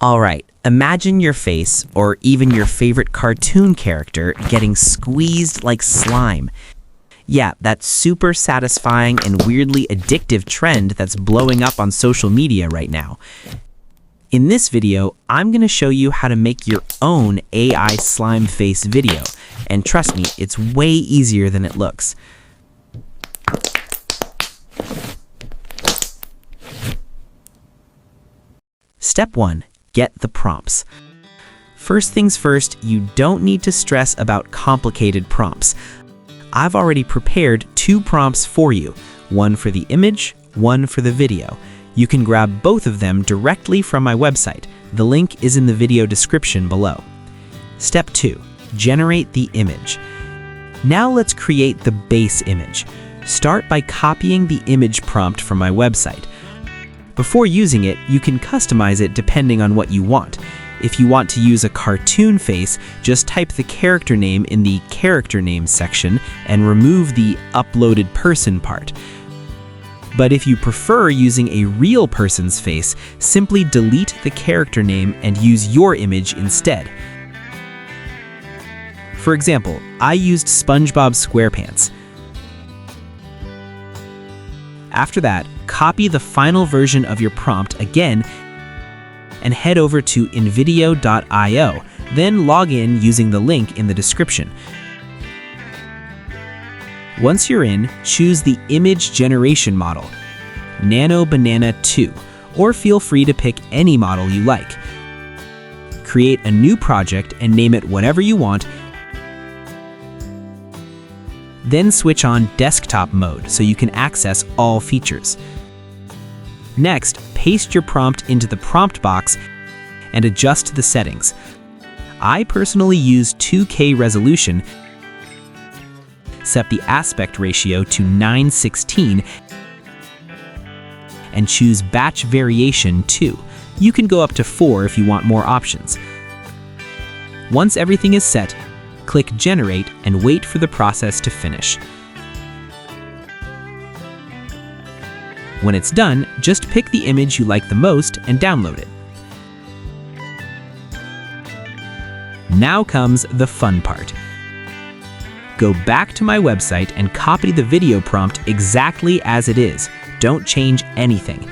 Alright, imagine your face, or even your favorite cartoon character, getting squeezed like slime. Yeah, that super satisfying and weirdly addictive trend that's blowing up on social media right now. In this video, I'm going to show you how to make your own AI slime face video. And trust me, it's way easier than it looks. Step 1. Get the prompts. First things first, you don't need to stress about complicated prompts. I've already prepared 2 prompts for you, one for the image, one for the video. You can grab both of them directly from my website. The link is in the video description below. Step 2. Generate the image. Now let's create the base image. Start by copying the image prompt from my website. Before using it, you can customize it depending on what you want. If you want to use a cartoon face, just type the character name in the character name section and remove the uploaded person part. But if you prefer using a real person's face, simply delete the character name and use your image instead. For example, I used SpongeBob SquarePants. After that, copy the final version of your prompt again and head over to InVideo.io, then log in using the link in the description. Once you're in, choose the image generation model, Nano Banana 2, or feel free to pick any model you like. Create a new project and name it whatever you want. Then switch on desktop mode so you can access all features. Next, paste your prompt into the prompt box and adjust the settings. I personally use 2K resolution, set the aspect ratio to 9:16, and choose batch variation 2. You can go up to 4 if you want more options. Once everything is set, click Generate and wait for the process to finish. When it's done, just pick the image you like the most and download it. Now comes the fun part. Go back to my website and copy the video prompt exactly as it is. Don't change anything.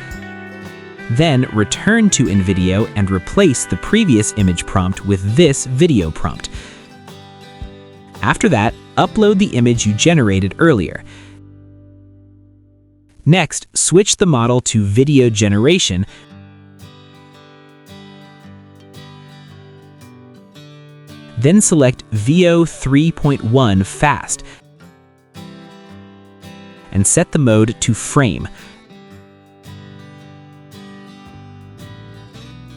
Then return to InVideo and replace the previous image prompt with this video prompt. After that, upload the image you generated earlier. Next, switch the model to video generation. Then select VO 3.1 Fast and set the mode to frame.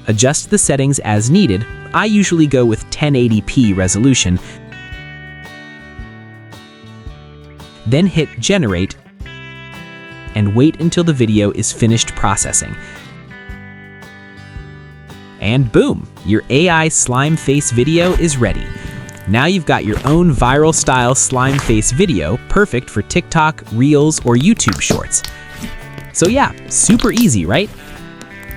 Adjust the settings as needed. I usually go with 1080p resolution. Then hit Generate and wait until the video is finished processing. And boom, your AI slime face video is ready. Now you've got your own viral style slime face video, perfect for TikTok, Reels, or YouTube Shorts. So yeah, super easy, right?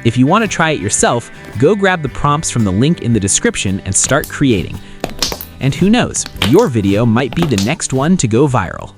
If you want to try it yourself, go grab the prompts from the link in the description and start creating. And who knows, your video might be the next one to go viral.